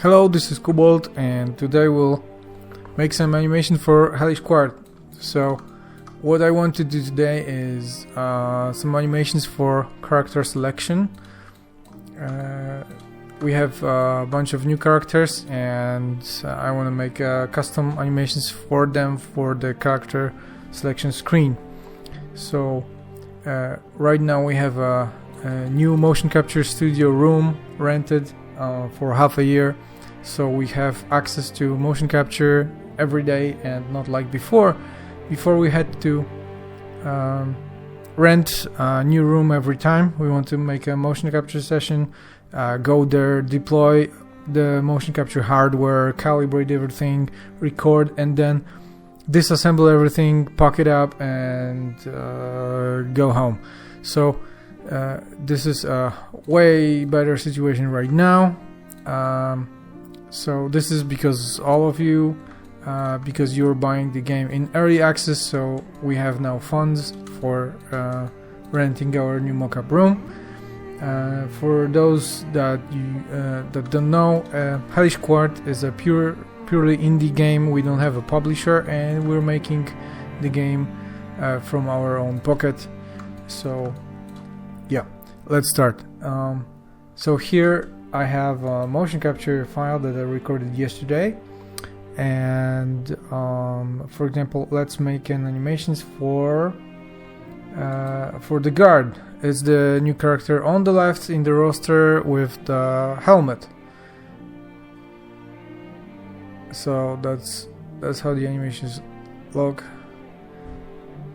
Hello, this is Cobalt, and today we'll make some animation for Hellish Quart. So, what I want to do today is some animations for character selection. We have a bunch of new characters, and I want to make custom animations for them for the character selection screen. So, right now we have a new motion capture studio room rented for half a year, so we have access to motion capture every day, and not like before we had to rent a new room every time we want to make a motion capture session, go there, deploy the motion capture hardware, calibrate everything, record, and then disassemble everything, pack it up, and go home. So this is a way better situation right now. So this is because all of you, because you're buying the game in early access, so we have now funds for renting our new mocap room. For those that don't know, Hellish Quart is a purely indie game. We don't have a publisher, and we're making the game from our own pocket. So yeah, let's start. So here I have a motion capture file that I recorded yesterday, and for example, let's make an animations for the guard. It's the new character on the left in the roster with the helmet. So that's how the animations look.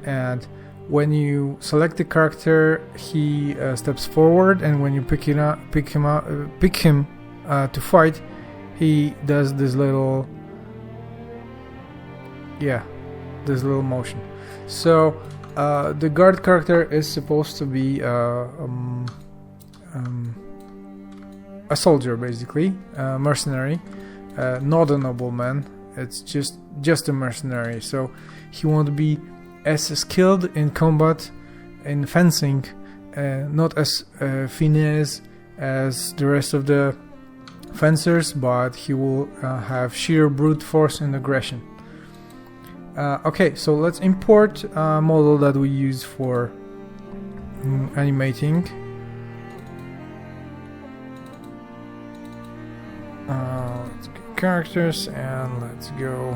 And when you select the character, he steps forward, and when you pick him to fight, he does this little motion. So the guard character is supposed to be a soldier, basically, a mercenary, not a nobleman. It's just a mercenary. So he won't be as skilled in combat, in fencing, not as finesse as the rest of the fencers, but he will have sheer brute force and aggression. Okay, so let's import a model that we use for animating. Let's go characters, and let's go.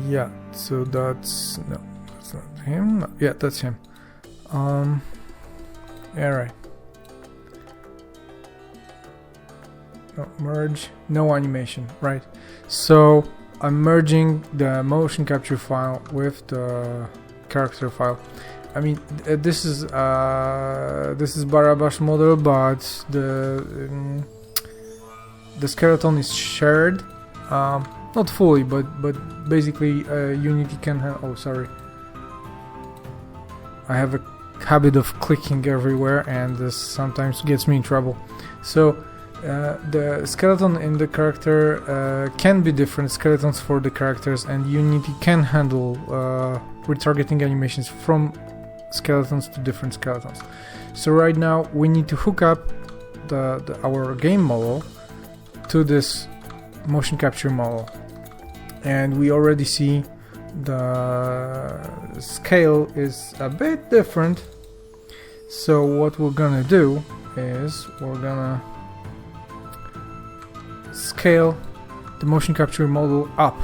Yeah, so that's not him. No, yeah, that's him. Yeah, right. No, merge, no animation, right? So I'm merging the motion capture file with the character file. I mean, this is Barabash model, but the skeleton is shared. Not fully, but basically Unity can handle. Oh, sorry. I have a habit of clicking everywhere, and this sometimes gets me in trouble. So the skeleton in the character can be different skeletons for the characters, and Unity can handle retargeting animations from skeletons to different skeletons. So right now we need to hook up our game model to this motion capture model, and we already see the scale is a bit different. So what we're gonna do is we're gonna scale the motion capture model up,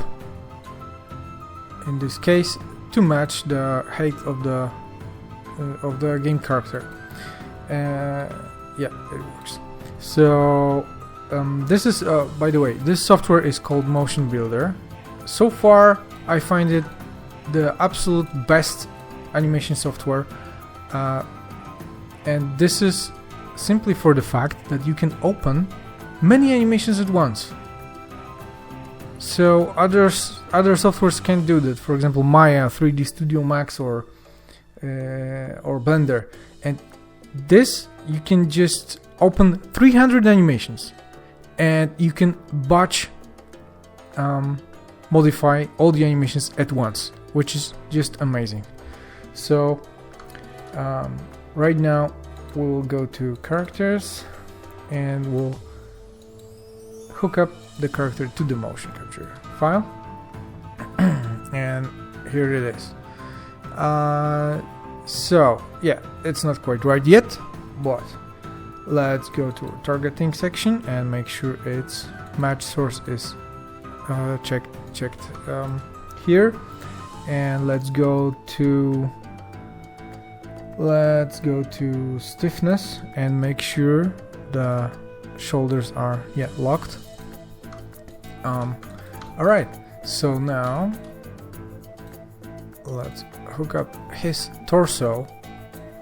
in this case to match the height of the game character. Yeah, it works. So this is, by the way, this software is called Motion Builder. So far, I find it the absolute best animation software, and this is simply for the fact that you can open many animations at once. So other softwares can't do that. For example, Maya, 3D Studio Max, or Blender, and this you can just open 300 animations. And you can batch modify all the animations at once, which is just amazing. So right now we'll go to characters and we'll hook up the character to the motion capture file. And here it is. So yeah, it's not quite right yet, but let's go to our targeting section and make sure its match source is checked here. And let's go to stiffness and make sure the shoulders are locked. Alright, so now let's hook up his torso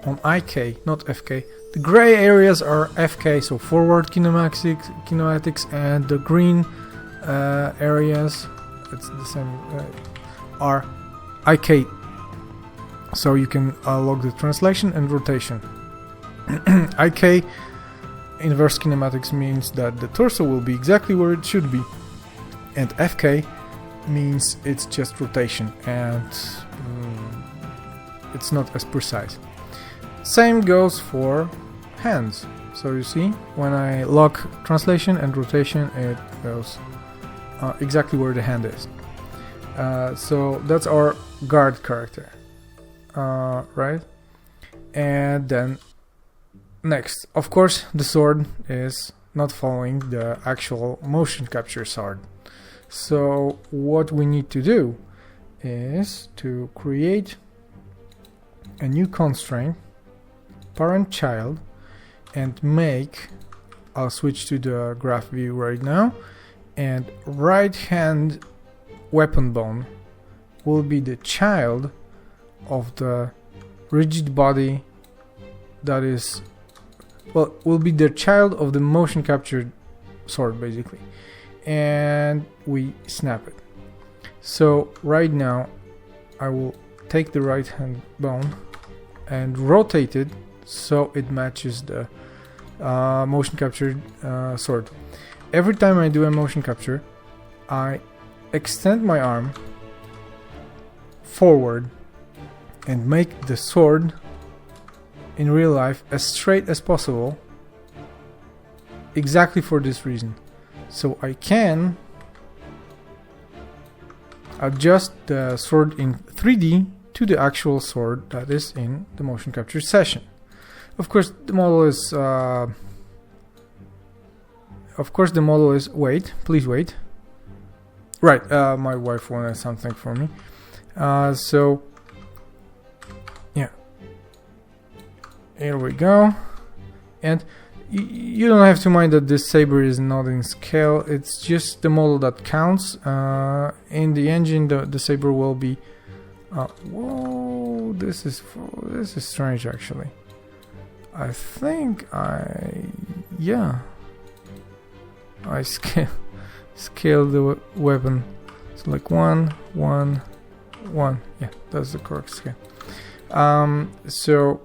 on IK, not FK. The gray areas are FK, so forward kinematics, and the green areas, it's the same, are IK. So you can log the translation and rotation. IK, inverse kinematics, means that the torso will be exactly where it should be, and FK means it's just rotation and it's not as precise. Same goes for hands. So you see, when I lock translation and rotation, it goes exactly where the hand is. So that's our guard character, right? And then next, of course, the sword is not following the actual motion capture sword. So what we need to do is to create a new constraint, parent child, and make, I'll switch to the graph view right now, and right hand weapon bone will be the child of the rigid body that is, well, will be the child of the motion captured sword basically, and we snap it. So right now I will take the right hand bone and rotate it so it matches the motion captured sword. Every time I do a motion capture, I extend my arm forward and make the sword in real life as straight as possible, exactly for this reason. So I can adjust the sword in 3D to the actual sword that is in the motion capture session. Of course the model is wait, please wait. Right, my wife wanted something for me. So yeah, here we go. And you don't have to mind that this saber is not in scale, it's just the model that counts. In the engine the saber will be whoa, this is strange actually. I think I scale the weapon. It's like 1, 1, 1. Yeah, that's the correct scale. So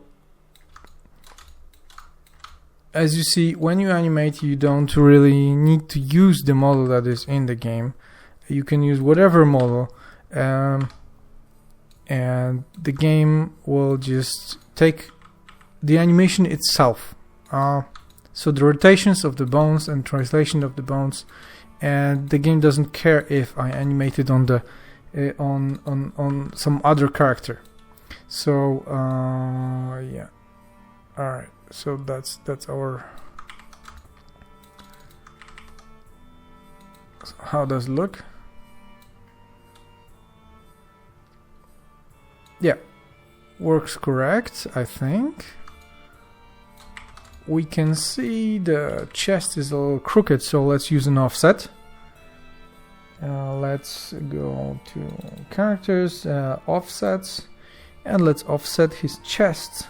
as you see, when you animate, you don't really need to use the model that is in the game. You can use whatever model, and the game will just take the animation itself. So the rotations of the bones and translation of the bones, and the game doesn't care if I animated on the on some other character. So yeah, all right. So that's our. So how does it look? Yeah, works correct, I think. We can see the chest is a little crooked, so let's use an offset. Let's go to characters, offsets, and let's offset his chest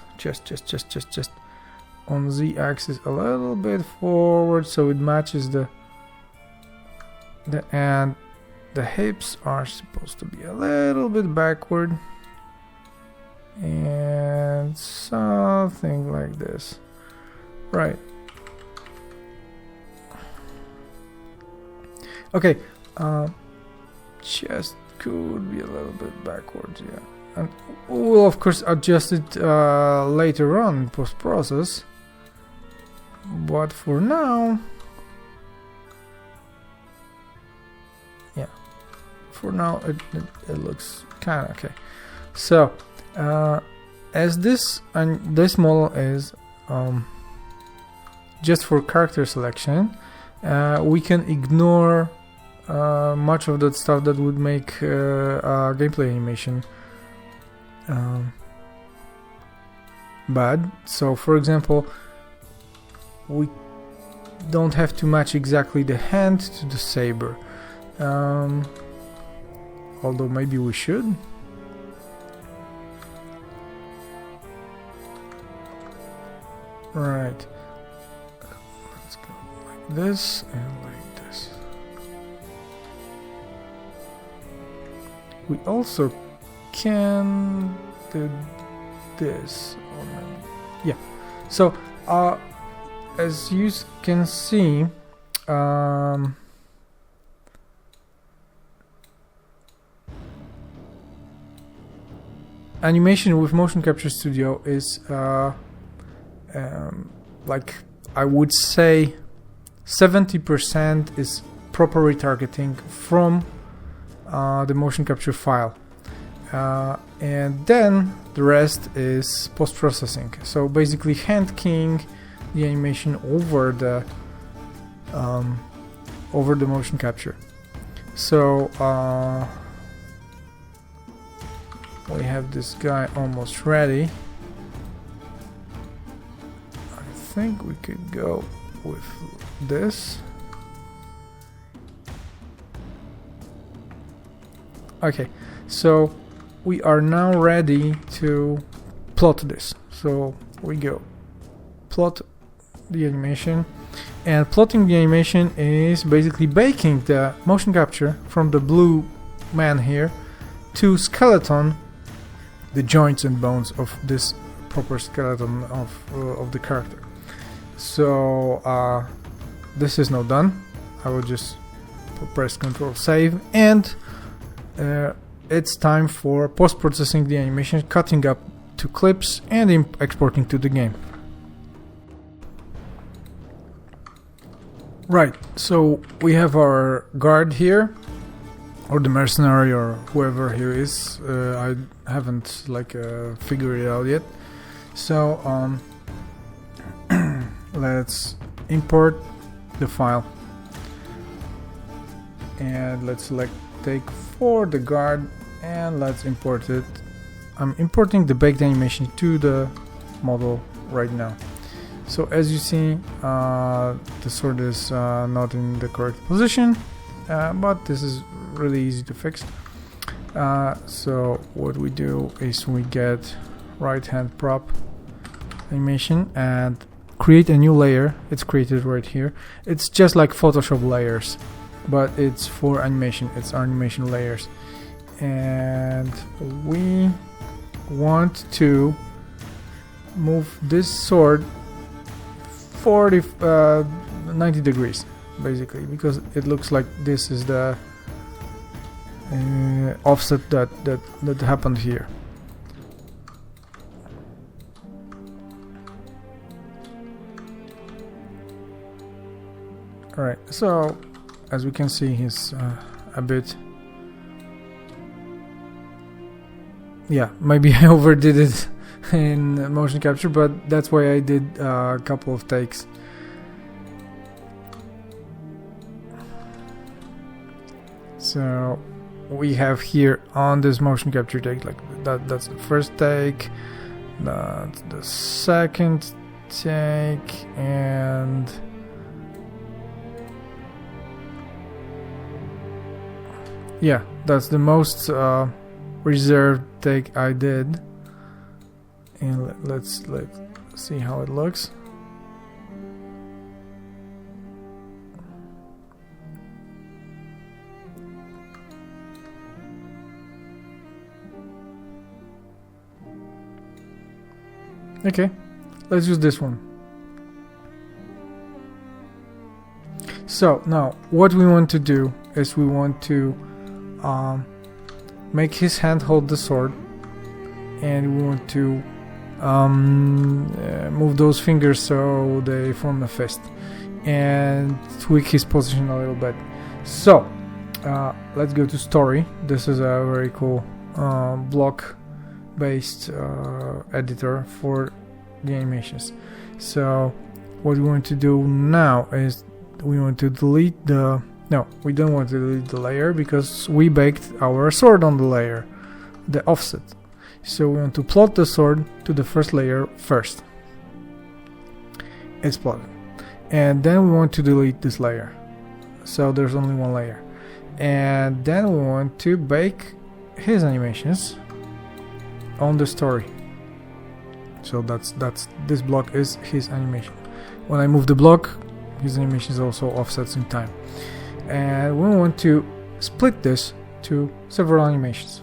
on Z-axis a little bit forward, so it matches and the hips are supposed to be a little bit backward, and something like this. Right. Okay. Chest could be a little bit backwards. Yeah. and we'll of course adjust it later on in post-process, but for now, yeah, for now it looks kind of okay. So as this model is just for character selection, we can ignore much of that stuff that would make a gameplay animation bad. So for example, we don't have to match exactly the hand to the saber, although maybe we should. Right, let's go like this and like this. We also can do this, or maybe, yeah. So as you can see, animation with Motion Capture Studio is like, I would say 70% is proper retargeting from the motion capture file, and then the rest is post-processing. So basically hand keying the animation over the motion capture. So we have this guy almost ready. I think we could go with this. Okay, so we are now ready to plot this. So we go plot the animation, and plotting the animation is basically baking the motion capture from the blue man here to skeleton the joints and bones of this proper skeleton of the character. So this is now done. I will just press Ctrl save, and it's time for post-processing the animation, cutting up to clips and exporting to the game. Right, so we have our guard here, or the mercenary, or whoever he is. I haven't figured it out yet. So let's import the file, and let's select take for the guard, and let's import it. I'm importing the baked animation to the model right now. So as you see, the sword is not in the correct position, but this is really easy to fix. So what we do is we get right hand prop animation and create a new layer. It's created right here. It's just like Photoshop layers, but it's for animation. It's animation layers, and we want to move this sword 90 degrees basically, because it looks like this is the offset that happened here. Alright, so as we can see, he's a bit, yeah, maybe I overdid it in motion capture, but that's why I did a couple of takes. So we have here on this motion capture take, like that's the first take, that's the second take, and yeah, that's the most reserved take I did. And let's see how it looks. Okay, let's use this one. So now what we want to do is we want to make his hand hold the sword, and we want to move those fingers so they form a fist, and tweak his position a little bit. So let's go to story. This is a very cool block based editor for the animations. So what we want to do now is we want to delete the we don't want to delete the layer because we baked our sword on the layer, the offset. So we want to plot the sword to the first layer first. It's plotted. And then we want to delete this layer. So there's only one layer. And then we want to bake his animations on the story. So that's this block is his animation. When I move the block, his animation is also offsets in time. And we want to split this to several animations.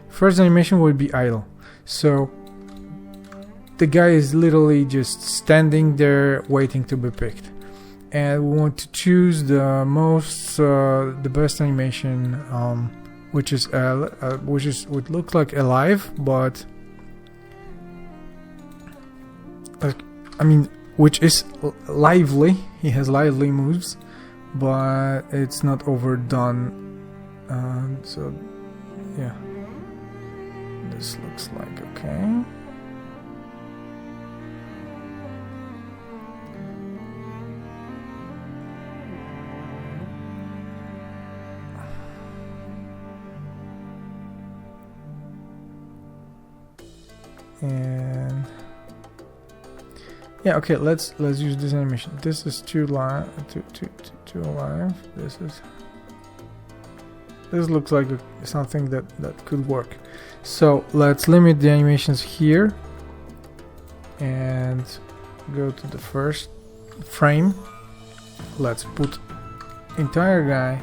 First animation will be idle. So the guy is literally just standing there waiting to be picked. And we want to choose the best which looks like alive, but which is lively. He has lively moves, but it's not overdone. So yeah, this looks like okay. And yeah, okay, let's use this animation. This is too alive. This looks like something that could work. So let's limit the animations here and go to the first frame. Let's put entire guy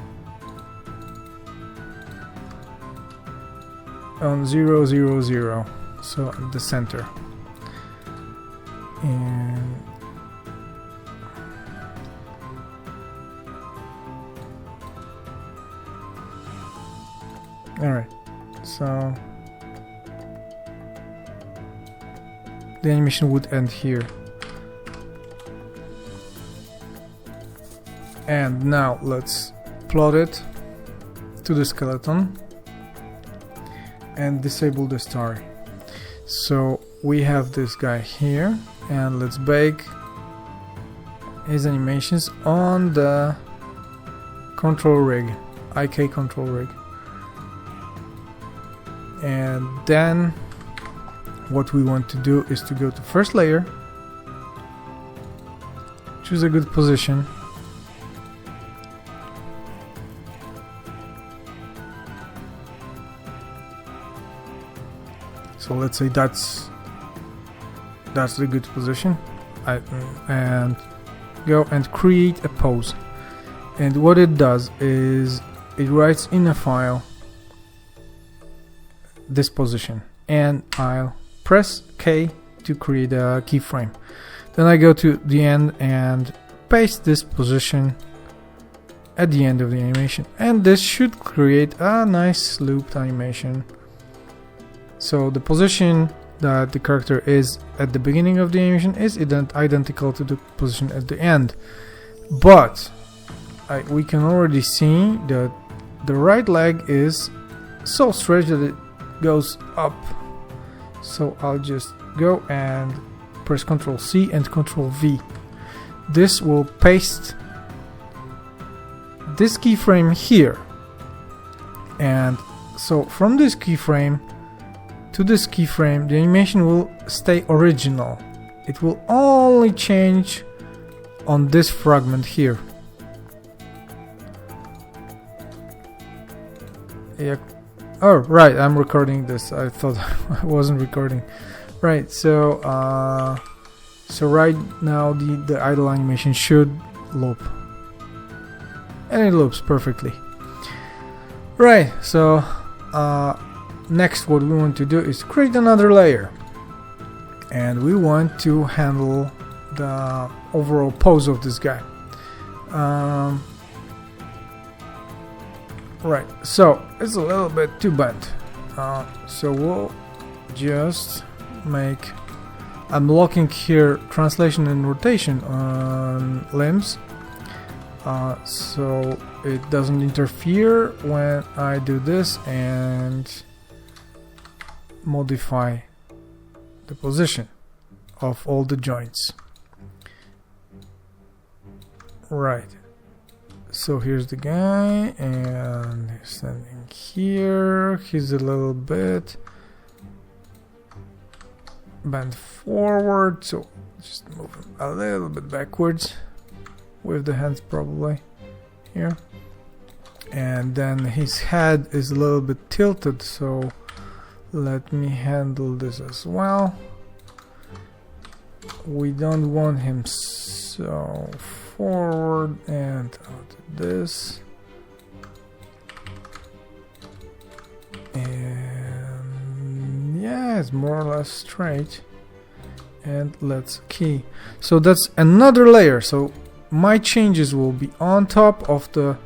on 0, 0, 0. So at the center. And alright, so the animation would end here. And now let's plot it to the skeleton and disable the story. So we have this guy here, and let's bake his animations on the control rig, IK control rig. And then what we want to do is to go to first layer, choose a good position, so let's say that's the good position, and go and create a pose. And what it does is it writes in a file this position, and I'll press K to create a keyframe. Then I go to the end and paste this position at the end of the animation, and this should create a nice looped animation. So the position that the character is at the beginning of the animation is identical to the position at the end, but we can already see that the right leg is so stretched that it goes up. So I'll just go and press Ctrl C and Ctrl V. This will paste this keyframe here, and so from this keyframe to this keyframe the animation will stay original. It will only change on this fragment here. Yeah. Oh right, I'm recording this. I thought I wasn't recording. Right, so so right now the idle animation should loop, and it loops perfectly. Right, so next what we want to do is create another layer, and we want to handle the overall pose of this guy. Right, so it's a little bit too bent, so we'll just make... I'm locking here translation and rotation on limbs, so it doesn't interfere when I do this and modify the position of all the joints. Right, so here's the guy and he's standing here. He's a little bit bend forward, so just move him a little bit backwards with the hands probably here, and then his head is a little bit tilted, so let me handle this as well. We don't want him so forward, and I'll do this, and yeah, it's more or less straight. And let's key. So that's another layer. So my changes will be on top of the...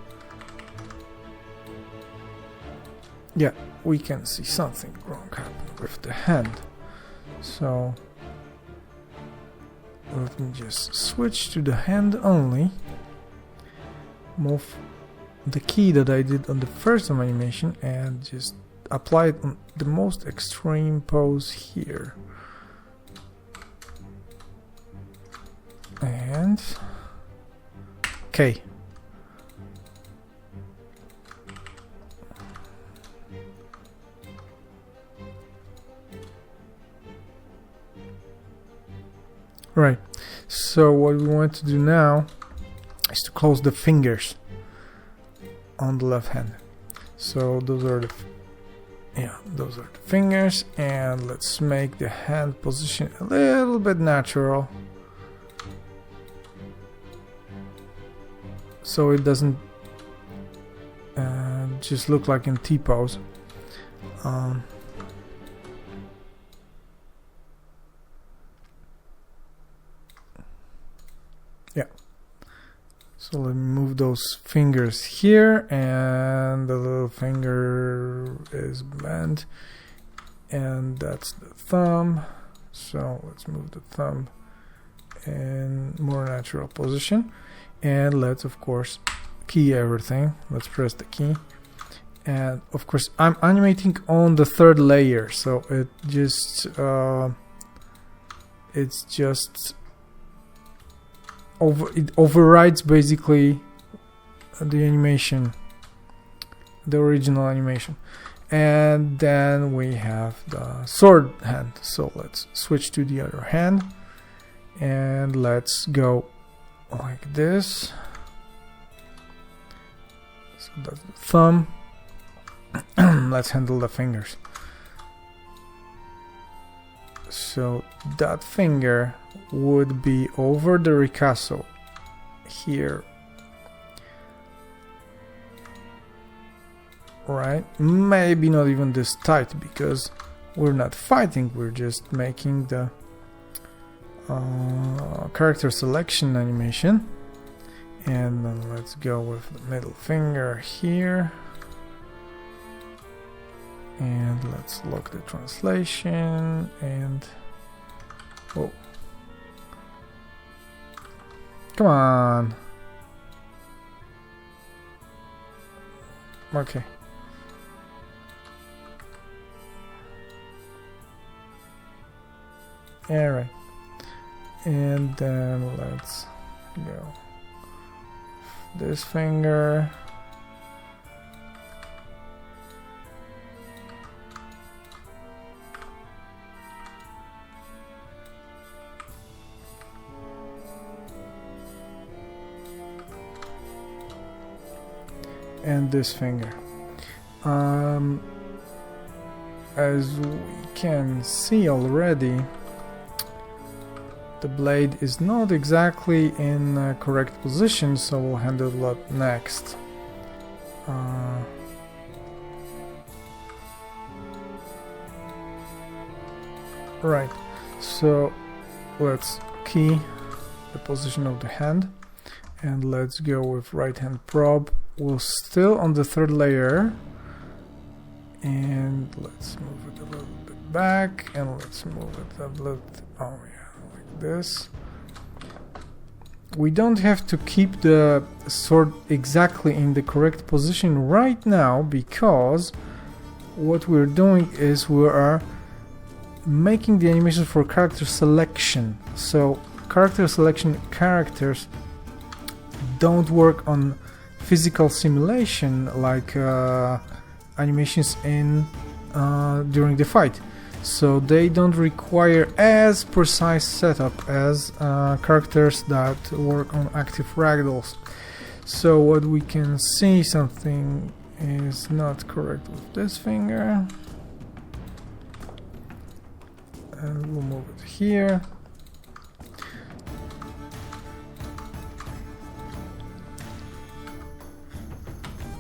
Yeah, we can see something wrong happen with the hand. So let me just switch to the hand only. Move the key that I did on the first animation and just apply it on the most extreme pose here. And okay. Right. So what we want to do now is to close the fingers on the left hand. So those are the those are the fingers, and let's make the hand position a little bit natural, so it doesn't just look like in T-pose. Yeah. So let me move those fingers here, and the little finger is bent, and that's the thumb. So let's move the thumb in more natural position, and let's of course key everything. Let's press the key, and of course I'm animating on the third layer, so it just it overrides basically the animation, the original animation. And then we have the sword hand, so let's switch to the other hand and let's go like this. So that's the thumb. Let's handle the fingers. So that finger would be over the ricasso here, right? Maybe not even this tight, because we're not fighting, we're just making the character selection animation. And then let's go with the middle finger here, and let's lock the translation. And oh, come on. Okay. Alright. And then let's go this finger. And this finger. As we can see already, the blade is not exactly in correct position, so we'll handle that next. Right, so let's key the position of the hand, and let's go with right hand probe. We're still on the third layer, and let's move it a little bit back and let's move it a little. Oh yeah, like this. We don't have to keep the sword exactly in the correct position right now, because what we're doing is we are making the animation for character selection. So character selection characters don't work on physical simulation like animations in during the fight. So they don't require as precise setup as characters that work on active ragdolls. So what we can see, something is not correct with this finger, and we'll move it here.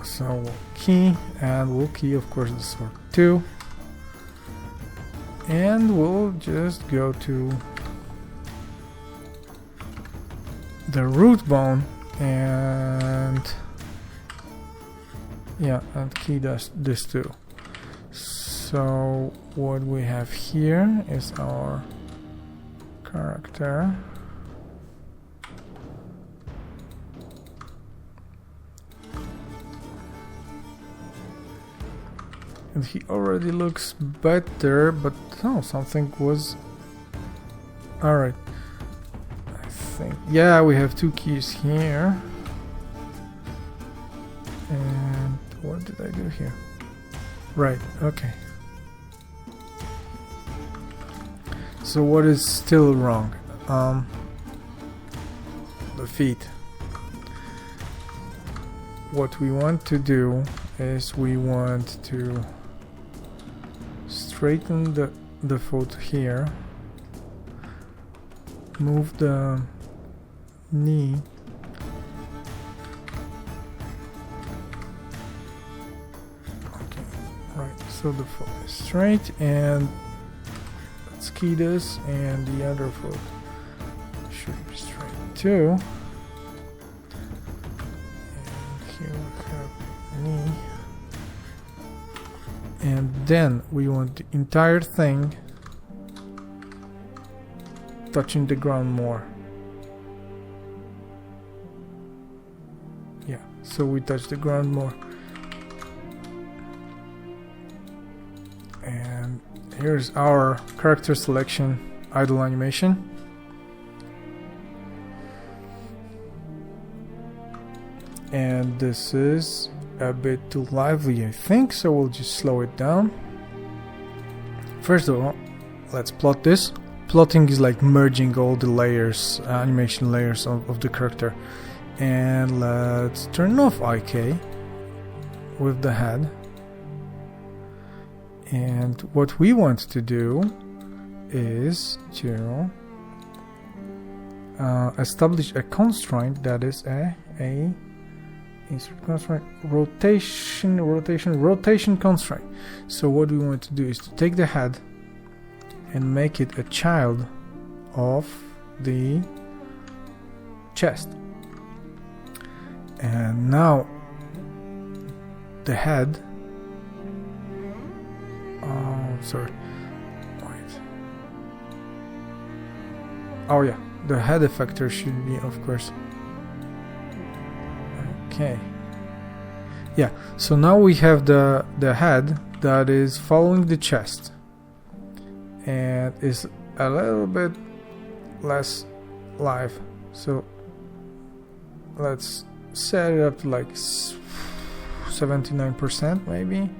So we'll key, and we'll key of course the sword too. And we'll just go to the root bone and yeah, and key this too. So what we have here is our character. And he already looks better, but oh, something was... Alright. I think... Yeah, we have two keys here. And what did I do here? Right, okay. So what is still wrong? The feet. What we want to do is we want to straighten the foot here, move the knee, okay, right, so the foot is straight, and let's key this, and the other foot should be straight too, and here we have knee. And then we want the entire thing touching the ground more. Yeah, so we touch the ground more. And here's our character selection idle animation. And this is a bit too lively, I think, so we'll just slow it down. First of all, let's plot this. Plotting is like merging all the layers, animation layers of the character. And let's turn off IK with the head. And what we want to do is to establish a constraint that is a insert constraint, rotation constraint. So what we want to do is to take the head and make it a child of the chest. And now the head, sorry, wait. Oh yeah, the head effector should be, of course. Okay. Yeah, so now we have the head that is following the chest and is a little bit less live. So let's set it up to like 79% maybe.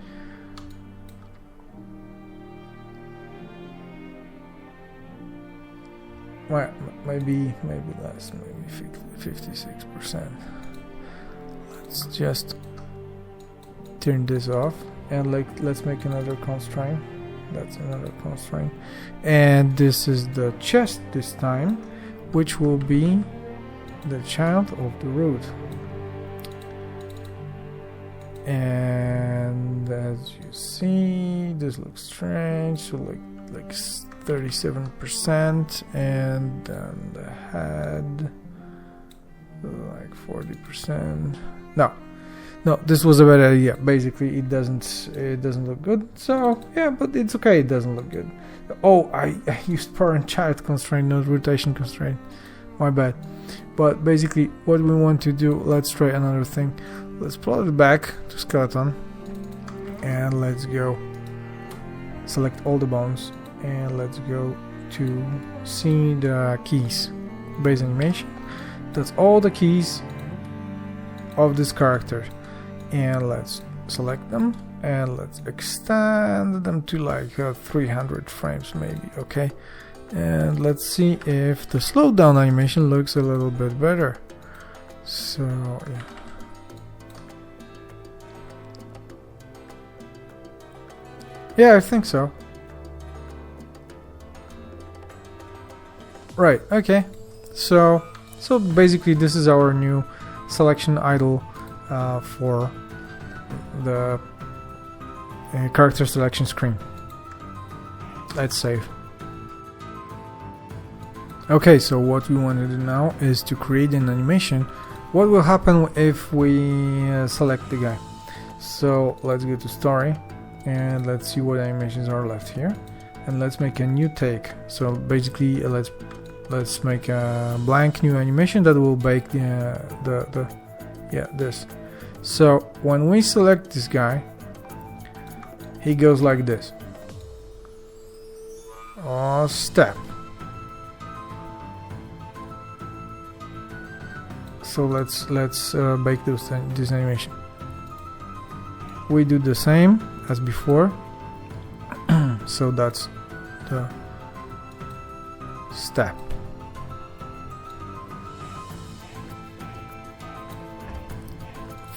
Well, maybe less, maybe 56%. Let's just turn this off and let's make another constraint. That's another constraint, and this is the chest this time, which will be the child of the root. And as you see, this looks strange, so like 37%, and then the head like 40%. No, No, this was a bad idea. Basically, it doesn't look good. So yeah, but it's okay. It doesn't look good. Oh, I used parent child constraint, not rotation constraint. My bad. But basically, what we want to do, let's try another thing. Let's plot it back to skeleton, and let's go select all the bones, and let's go to see the keys. Base animation. That's all the keys of this character, and let's select them and let's extend them to like 300 frames maybe. Okay, and let's see if the slowdown animation looks a little bit better. So yeah, yeah, I think so. Right, okay, so basically this is our new selection idle for the character selection screen. Let's save. Okay, so what we want to do now is to create an animation. What will happen if we select the guy? So let's go to story and let's see what animations are left here, and let's make a new take. So basically let's make a blank new animation that will bake this. So when we select this guy, he goes like this. Step. So let's bake this animation. We do the same as before. So that's the step.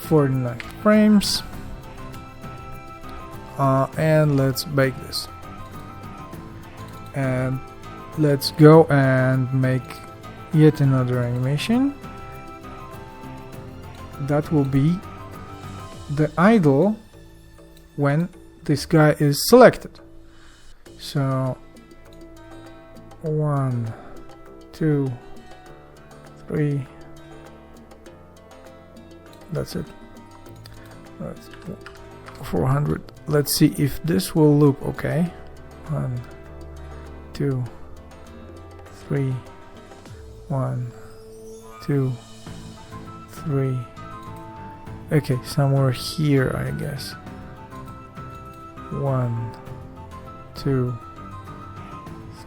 For 9 frames, and let's bake this, and let's go and make yet another animation that will be the idle when this guy is selected. So 1, 2, 3, that's it. That's 400. Let's see if this will look okay. 1, 2, 3, 1, 2, 3. Okay, somewhere here, I guess. 1, 2,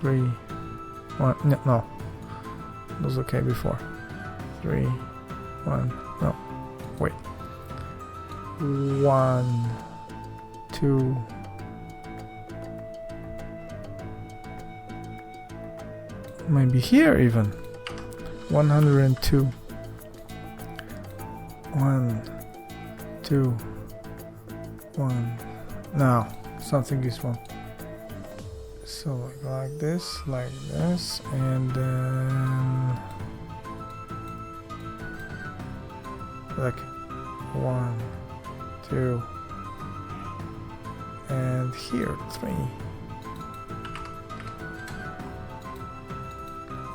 3, 1. No, it was okay before. 3, 1. No, wait. 1, 2. Maybe here even. 102. 1, 2, 1. Now something is wrong. So like this, and then like 1, 2, and here 3.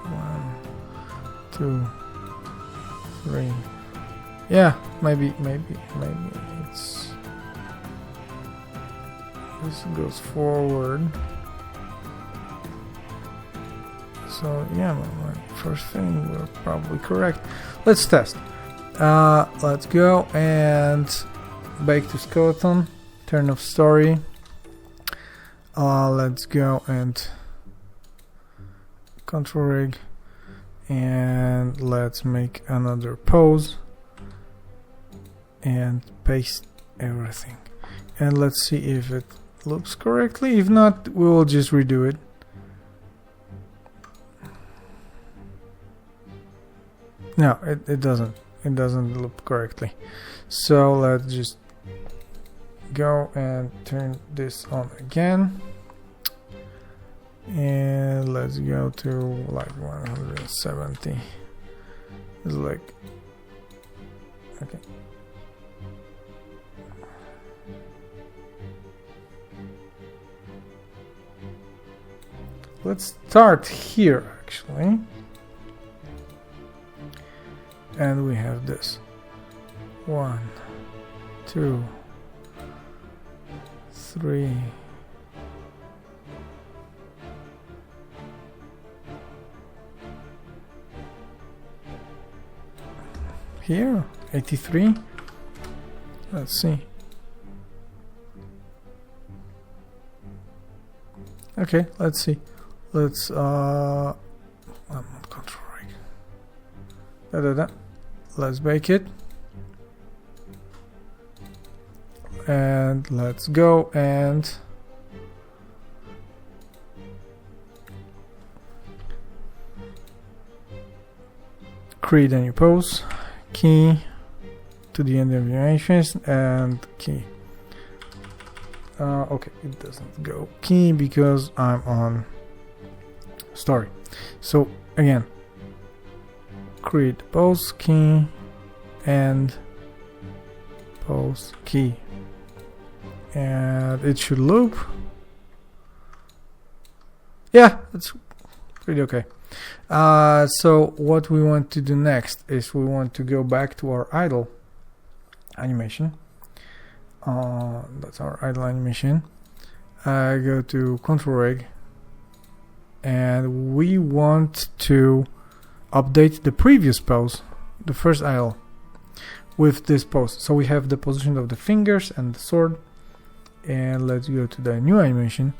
1, 2, 3. Yeah, maybe it's this goes forward. So yeah, my first thing we're probably correct. Let's test. Let's go and bake to skeleton. Turn off story. Let's go and control rig, and let's make another pose and paste everything, and let's see if it looks correctly. If not, we will just redo it. No, it doesn't look correctly. So let's just go and turn this on again, and let's go to like 170. It's like okay. Let's start here actually, and we have this 1, 2, 3. Here, 83. Let's see. Okay, let's see. Let's I'm not controlling. Let's bake it. And let's go and create a new pose. Key to the end of the animations and key. Okay, it doesn't go key because I'm on story. So again, create pose key and pose key, and it should loop. Yeah, it's pretty okay. So what we want to do next is we want to go back to our idle animation. That's our idle animation. Go to control rig, and we want to update the previous pose, the first idle, with this pose. So we have the position of the fingers and the sword, and let's go to the new animation,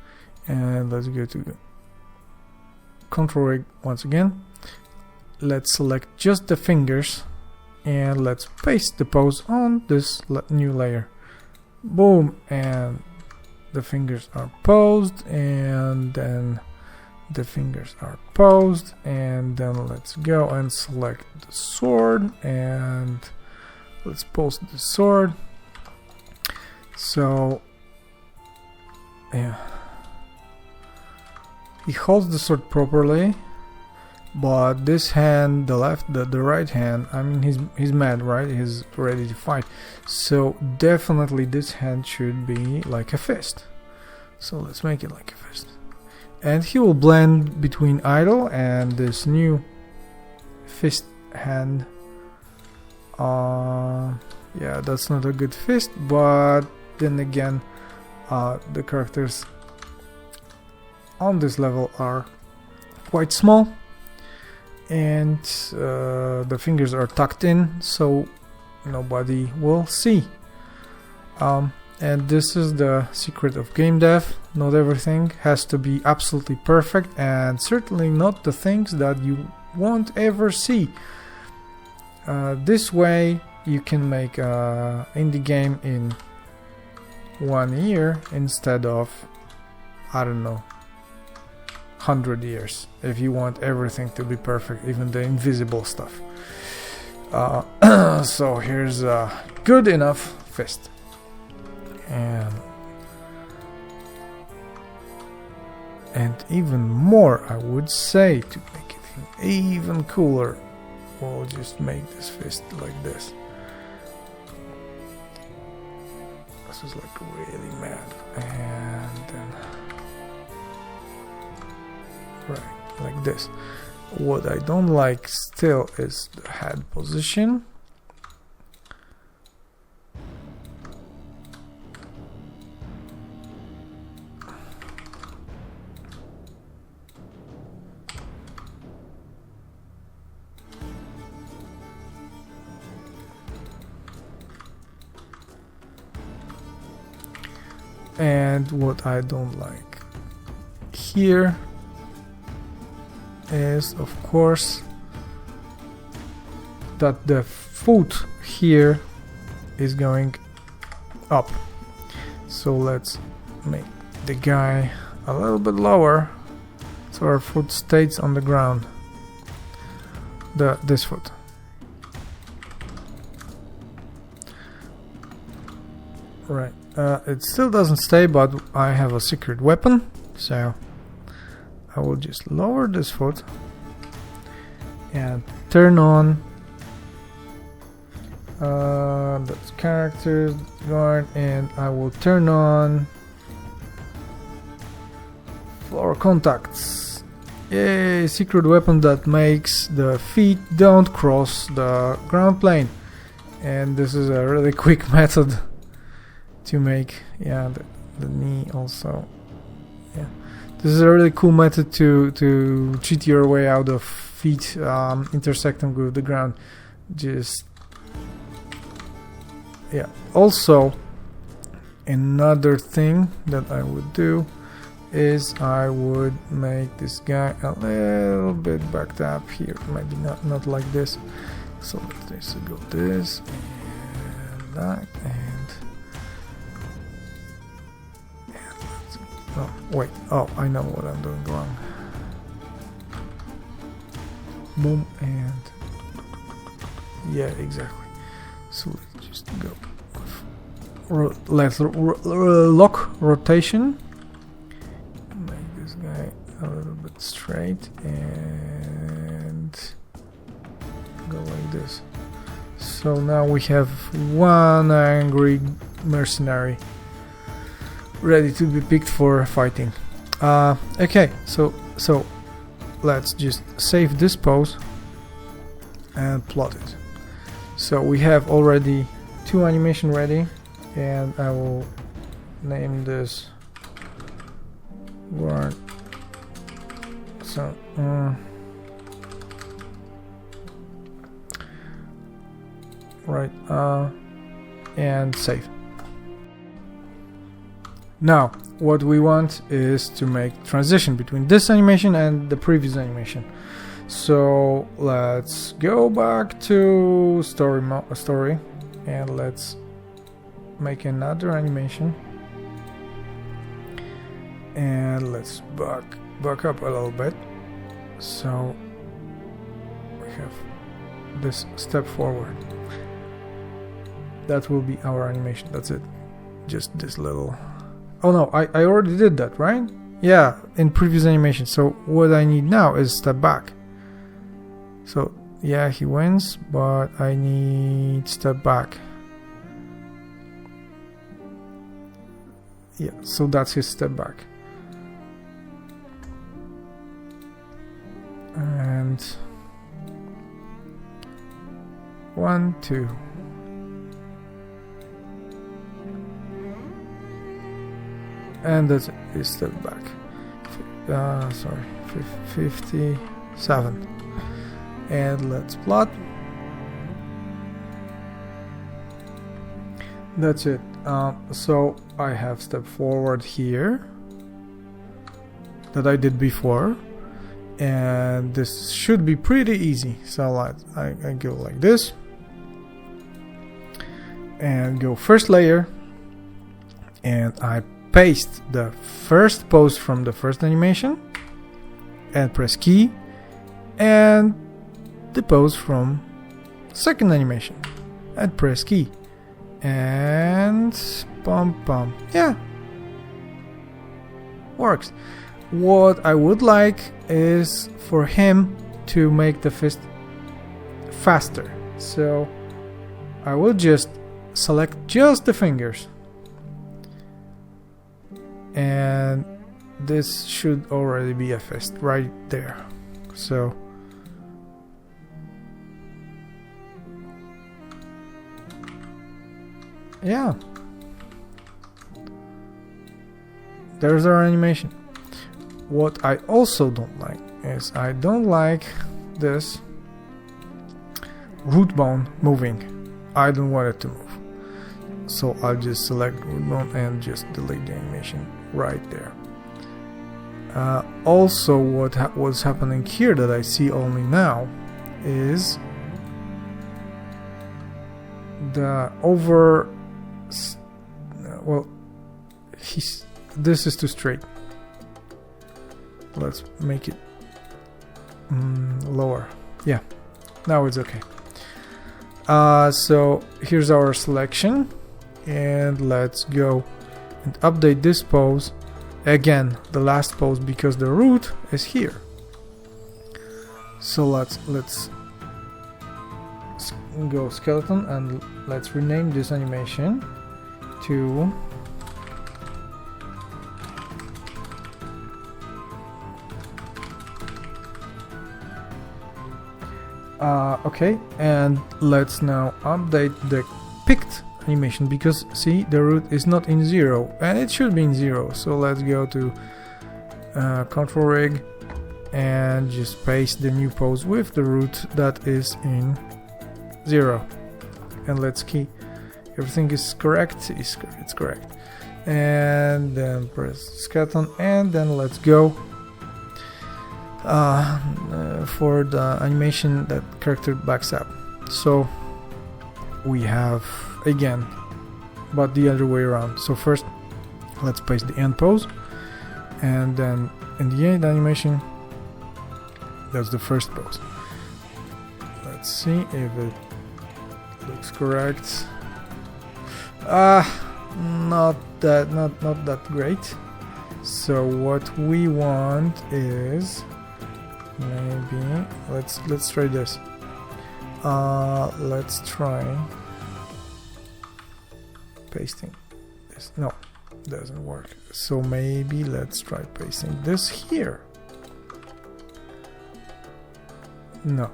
and let's go to control rig once again. Let's select just the fingers and let's paste the pose on this new layer. Boom, and the fingers are posed, and then the fingers are posed, and then let's go and select the sword and let's pose the sword. So yeah, he holds the sword properly, but this hand, the right hand, I mean he's mad, right? He's ready to fight, so definitely this hand should be like a fist. So let's make it like a fist, and he will blend between idle and this new fist hand. Yeah, that's not a good fist, but then again, the characters on this level are quite small, and the fingers are tucked in, so nobody will see. And this is the secret of Gamedev. Not everything has to be absolutely perfect, and certainly not the things that you won't ever see. This way you can make an indie game in 1 year instead of, I don't know, 100 years, if you want everything to be perfect, even the invisible stuff. So here's a good enough fist, and even more, I would say, to make it even cooler, we'll just make this fist like this. This is like really mad, and then right, like this. What I don't like still is the head position. And what I don't like here is, of course, that the foot here is going up. So let's make the guy a little bit lower so our foot stays on the ground. This foot. Right. It still doesn't stay, but I have a secret weapon, so I will just lower this foot and turn on that's characters, guard, and I will turn on floor contacts. Yay, secret weapon that makes the feet don't cross the ground plane. And this is a really quick method to make the knee also. Yeah, this is a really cool method to cheat your way out of feet intersecting with the ground. Just also another thing that I would do is I would make this guy a little bit backed up here, maybe not like this. So let's go this and that and let's, oh wait, I know what I'm doing wrong. Boom, and yeah, exactly. So let's just go with let's lock rotation, make this guy a little bit straight and go like this. So now we have one angry mercenary ready to be picked for fighting. Okay, so let's just save this pose and plot it. So we have already 2 animation ready, and I will name this Quart. So right, and save. Now what we want is to make transition between this animation and the previous animation. So let's go back to story and let's make another animation, and let's back up a little bit. So we have this step forward. That will be our animation. That's it. Just this little. Oh no, I already did that, right? Yeah, in previous animation. So what I need now is step back. So yeah, he wins, but I need step back. Yeah, so that's his step back. And 1, 2. And that's his step back. Sorry, 57. And let's plot. That's it. So I have step forward here that I did before, and this should be pretty easy. So I go like this and go first layer, and I paste the first pose from the first animation and press key, and the pose from second animation and press key, and pom. Yeah, works. What I would like is for him to make the fist faster, so I will just select just the fingers, and this should already be a fist right there. So yeah, there's our animation. What I also don't like is I don't like this root bone moving. I don't want it to move. So I'll just select root bone and just delete the animation right there. Also, what was happening here that I see only now is the this is too straight. Let's make it lower. Yeah, now it's okay. So here's our selection, and let's go and update this pose again, the last pose, because the root is here. So let's go skeleton, and let's rename this animation to okay, and let's now update the picked animation, because see, the root is not in 0 and it should be in 0. So let's go to control rig and just paste the new pose with the root that is in 0, and let's key everything is correct. It's correct, and then press skeleton, and then let's go for the animation that character backs up. So we have again, but the other way around. So first let's paste the end pose, and then in the end animation, that's the first pose. Let's see if it looks correct. Not that great. So what we want is maybe let's try this. Let's try pasting this. No, doesn't work. So maybe let's try pasting this here. No,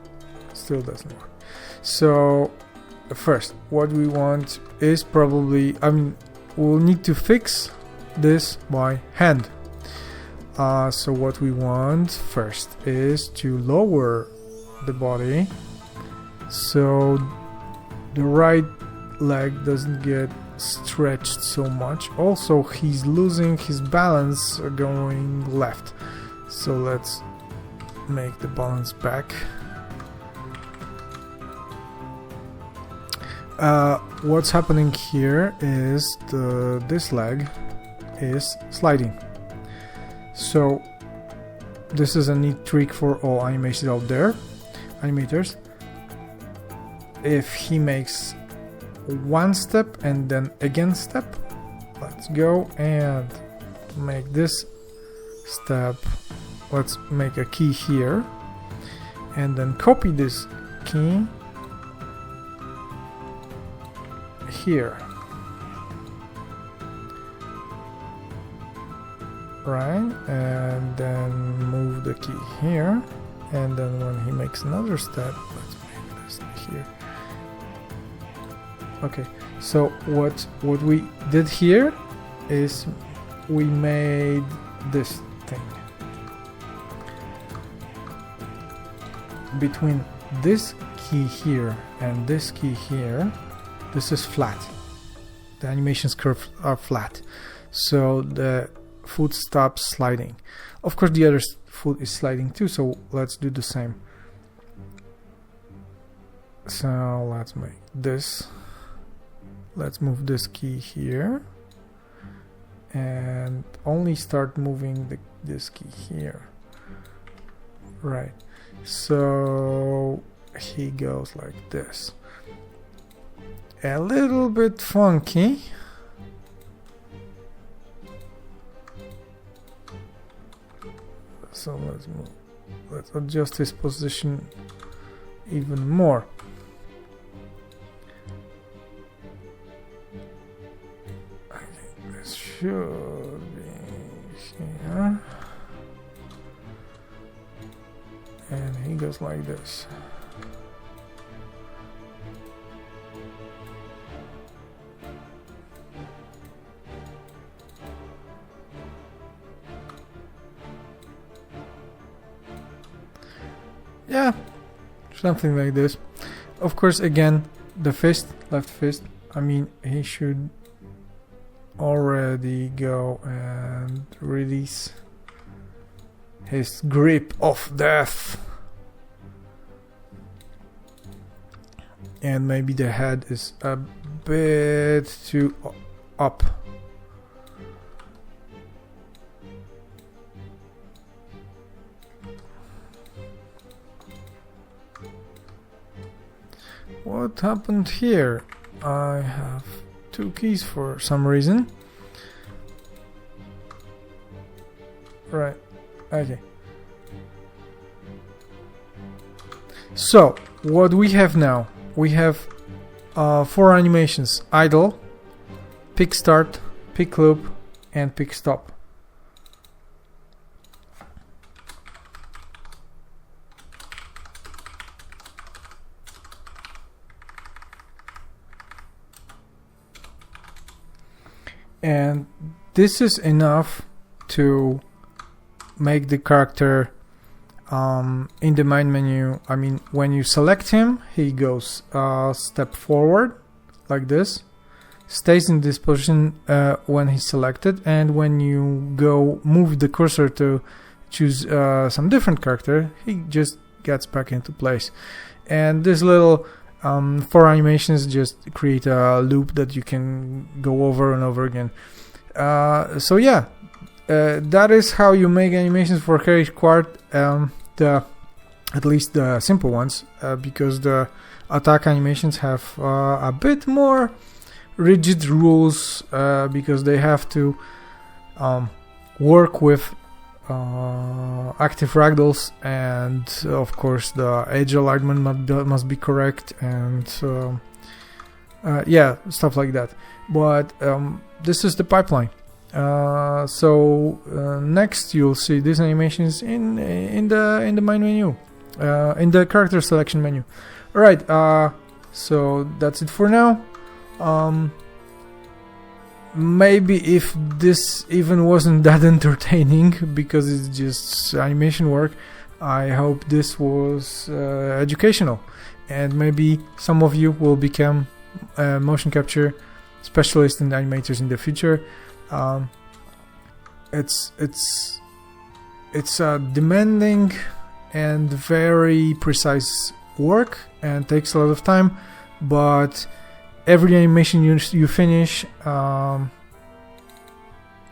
still doesn't work. So first, what we want is probably, we'll need to fix this by hand. So what we want first is to lower the body so the right leg doesn't get stretched so much. Also, he's losing his balance going left. So let's make the balance back. What's happening here is this leg is sliding. So this is a neat trick for all animators out there, animators. If he makes one step and then again step, let's go and make this step. Let's make a key here and then copy this key here, right, and then move the key here, and then when he makes another step, let's make this here. Okay, so what we did here is we made this thing between this key here and this key here. This is flat. The animations curves are flat, so the foot stops sliding. Of course, the other foot is sliding too, so let's do the same. So let's make this. Let's move this key here and only start moving this key here. Right. So he goes like this. A little bit funky. So let's move. Let's adjust his position even more. I think this should be here. And he goes like this. Yeah, something like this. Of course, again, the fist, left fist, he should already go and release his grip of death. And maybe the head is a bit too up. What happened here? I have two keys for some reason. Right, okay. So, what we have now? We have 4 animations: idle, pick start, pick loop, and pick stop. and this is enough to make the character in the main menu. I mean, when you select him, he goes step forward like this, stays in this position when he's selected, and when you go move the cursor to choose some different character, he just gets back into place. And this little 4 animations just create a loop that you can go over and over again. So yeah, that is how you make animations for Hellish Quart, at least the simple ones, because the attack animations have a bit more rigid rules, because they have to work with active ragdolls, and of course the edge alignment must be correct, and yeah, stuff like that. But this is the pipeline. So next you'll see these animations in the main menu, in the character selection menu. All right, so that's it for now. Maybe if this even wasn't that entertaining because it's just animation work, I hope this was educational, and maybe some of you will become motion capture specialists and animators in the future. It's a demanding and very precise work and takes a lot of time, but every animation you finish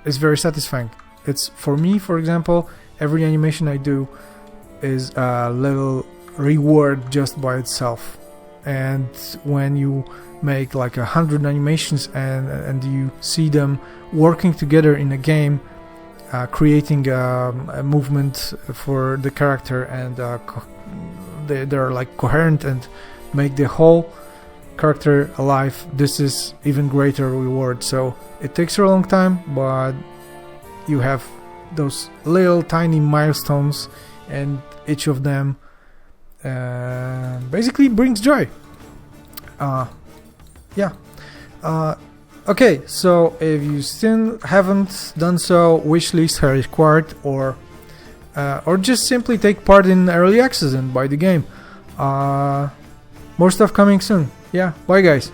is very satisfying. It's, for me, for example, every animation I do is a little reward just by itself. And when you make like 100 animations and you see them working together in a game, creating a movement for the character, and they're like coherent and make the whole character alive, this is even greater reward. So it takes a long time, but you have those little tiny milestones, and each of them basically brings joy. Yeah. Okay, so if you still haven't done so, wishlist Hellish Quart, or just simply take part in early access and buy the game. More stuff coming soon. Yeah, bye guys.